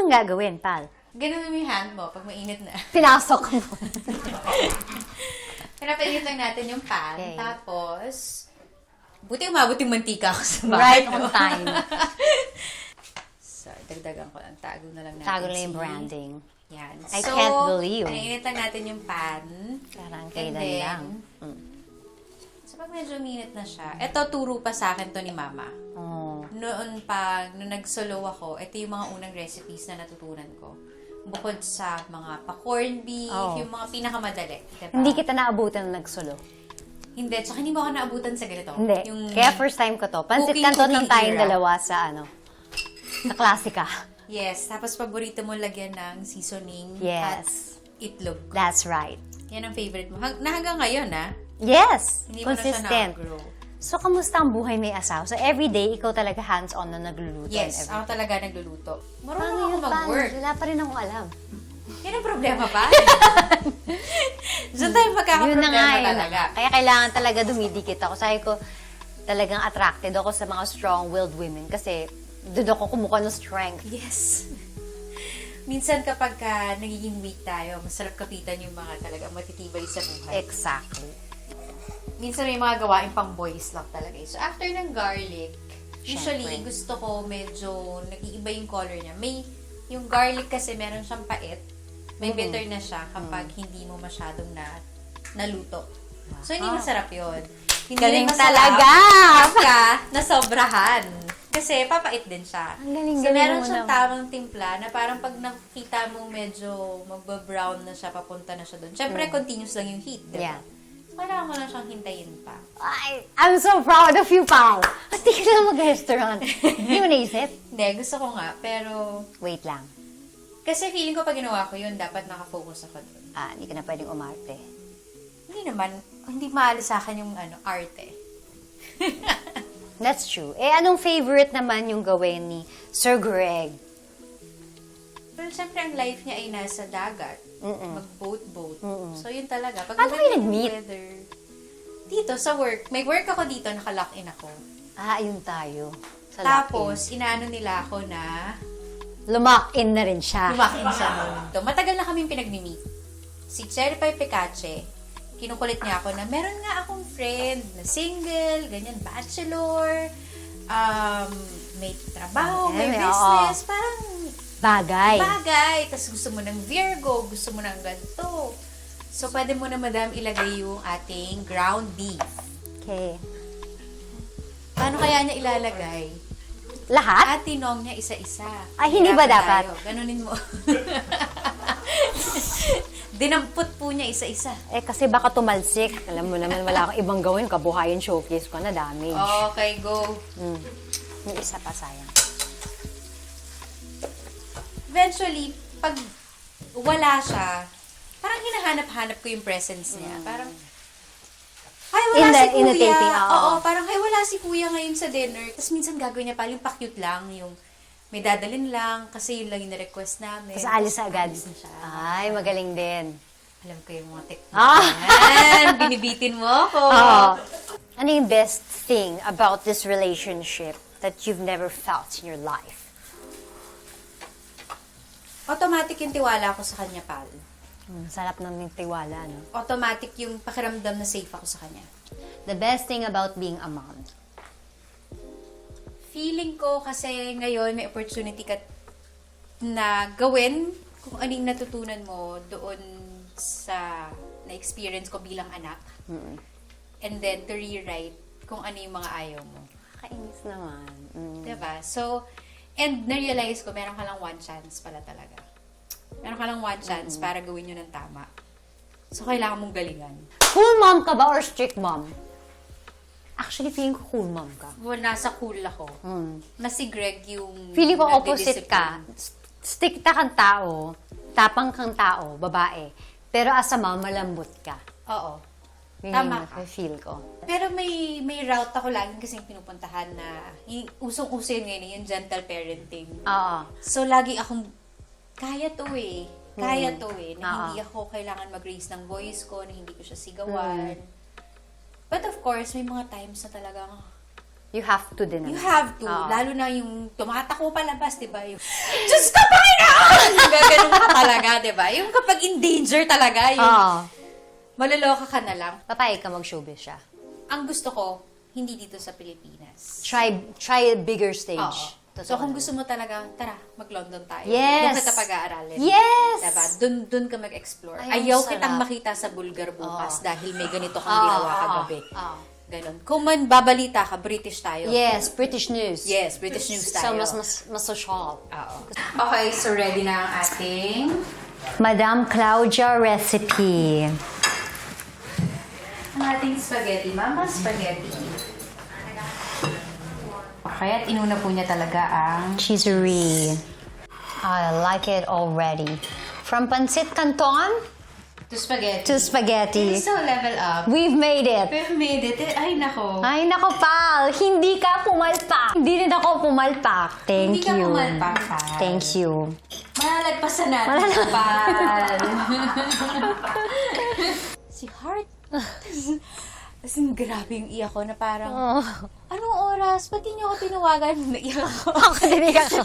bang gagawin, pal? Ganun mo yung hand mo pag mainit na. Pinasok mo. Pinapainit lang natin yung pan. Okay. Tapos, buti umabot yung mantika ko sa bahay. Right on time. So, dagdagan ko lang. Tago na lang natin. Tago lang yung branding. Yan. I can't believe. Pinainit lang natin yung pan. Parang And kailan then, lang. So, pag medyo minute na siya, ito, turo pa sa akin to ni Mama. Oh. Noon pa, nung nag-solo ako, ito yung mga unang recipes na natutunan ko. Bukod sa mga pa-corned beef, yung mga pinakamadali. Diba? Hindi kita naabutan na nagsulo. Hindi, tsaka hindi mo ako naabutan sa ganito. Hindi. Yung Kaya first time ko to. Pansit cooking canton lang tayong era. dalawa sa sa klasika. Yes, tapos paborito mo lagyan ng seasoning Yes. at itlog. That's right. Yan ang favorite mo. Na hanggang ngayon, ha? Yes. Hindi mo na siya Consistent. na-grow. So, kamusta ang buhay may asawa? So, everyday, ikaw talaga hands-on na nagluluto. Yes, and ako talaga nagluluto. Marunong Paano ako yun, mag-work. Wala pa rin akong alam. Yan ang problema pa. Diyan tayo Yun na magkakaproblema nga eh. talaga. Kaya kailangan talaga dumidikit ako. Sabi ko, talagang attracted ako sa mga strong-willed women kasi doon ako kumukuha ng strength. Yes. Minsan kapag nagiging weak tayo, masarap kapitan yung mga talaga matitibay sa buhay. Exactly. Minsan may mga gawain pang boys lang talaga. So, after ng garlic, usually, Syempre. gusto ko medyo nag-iiba yung color niya. Yung garlic kasi meron siyang pait. May bitter na siya kapag hindi mo masyadong naluto. So, hindi masarap yun. Hindi Galing rin masarap talaga! Kapag nasobrahan. Kasi papait din siya. Ang galing, So, galing meron mo siyang naman. tamang timpla na parang pag nakita mo medyo magba-brown na siya, papunta na siya doon. Siyempre, continuous lang yung heat, diba? Yeah. Kailangan mo lang siyang hintayin pa. Ay, I'm so proud of you, Pao! At di ka na mag-restaurant. Hindi mo naisip? Hindi, gusto ko nga. Pero, Wait lang. kasi feeling ko pag ginawa ko yun, dapat nakafocus ako doon. Hindi ka na pwedeng umarte. Hindi naman, hindi maalis sa akin yung arte. That's true. Anong favorite naman yung gawin ni Sir Greg? Pero syempre, ang life niya ay nasa dagat. Mag-boat. So, yun talaga. Pag Paano maganda kayo yung nag-meet? weather, dito, sa work. May work ako dito, naka-lock-in ako. Ayun tayo. Sa Tapos, inaano nila ako na Lumak-in na rin siya. lumakin siya noon. Matagal na kaming pinag-meet. Si Cherry Pie Picache, kinukulit niya ako na meron nga akong friend na single, ganyan, bachelor, may trabaho, may Ay, business, parang Bagay. bagay. Tapos gusto mo ng Virgo, gusto mo ng ganito. So, pwede mo na, madam, ilagay yung ating ground beef. Okay. Paano kaya niya ilalagay? Lahat? At tinong niya isa-isa. Ay, hindi ba Hirapan dapat? tayo. Ganunin mo. Dinampot po niya isa-isa. Kasi baka tumalsik. Alam mo naman, wala akong ibang gawin. Kabuhayan showcase ko na damage. Okay, go. Yung isa pa, sayang. Eventually, pag wala siya, parang hinahanap-hanap ko yung presence niya. Parang, ay, wala si kuya. Imitating, oo. Oo, parang, ay, wala si kuya ngayon sa dinner. Tapos minsan gagawin niya pa, yung pa-cute lang, yung may dadalhin lang, kasi yun lang yung na-request namin. Tapos alis na agad. Alis na siya. Ay, magaling din. Alam ko yung mga technique. Ah! Binibitin mo ako. Oo. Ano yung best thing about this relationship that you've never felt in your life? Automatic yung tiwala ko sa kanya, pal. Sarap ng tiwala, no? Automatic yung pakiramdam na safe ako sa kanya. The best thing about being a mom. Feeling ko kasi ngayon may opportunity ka na gawin kung anong natutunan mo doon sa na-experience ko bilang anak. And then to rewrite kung ano yung mga ayaw mo. Kainis naman. Diba? So, and na-realize ko, meron ka lang one chance pala talaga. Meron ka lang one chance para gawin yun ng tama. So, kailangan mong galingan. Cool mom ka ba or strict mom? Actually, feeling ko cool mom ka. Well, nasa cool ako. Mas si Greg yung Feeling ko opposite ka. nagdi-discipline. Stricta kang tao, tapang kang tao, babae. Pero as a mom, malambot ka. Oo. Yun Tama yung ka. feel ko. Pero may route ako laging kasing pinupuntahan na usong-uso yun ngayon, yung gentle parenting. Oo. So, lagi akong, kaya to eh. Kaya to eh. Na Oo. hindi ako kailangan mag-raise ng voice ko, na hindi ko siya sigawan. But of course, may mga times na talagang You have to din. You have to. Oo. Lalo na yung tumatako palabas, di ba? Yung, Diyos ka, Panginoon! Gaganon ka talaga, di ba? Yung kapag in danger talaga, yung Oo. malaloka ka na lang. Papayag ka mag-showbiz siya. Ang gusto ko, hindi dito sa Pilipinas. Try a bigger stage. Oo. So kung gusto mo talaga, tara, mag-London tayo. Yes. Doon kita pag-aaralin. Yes! Diba? Doon ka mag-explore. Ay, Ayaw ang kitang sarap. makita sa Bulgar bukas dahil may ganito kang Oo, ginawa oo, kagabi. oo. Ganon. Kung man babalita ka, British tayo. Yes, British news. Yes, British news So, tayo. mas social. Oo. Okay, so ready na ang ating Madam Claudia recipe. ang ating spaghetti. Mama, spaghetti. Okay, at inuna po niya talaga ang Cheesery. I like it already. From pancit canton to spaghetti. to spaghetti. So, level up. We've made it. We've made it. Ay, nako. Ay, nako, pal. Hindi ka pumalpak. Hindi rin ako pumalpak. Thank Hindi ka you. pumalpak, pal. Thank you. Malalagpasan natin, pal. Si Heart. As in, grabe yung iyak ko na parang, Oh. anong oras? Ba't di niyo ako tinawagan? Naiyak ako. Ako, dinig ako.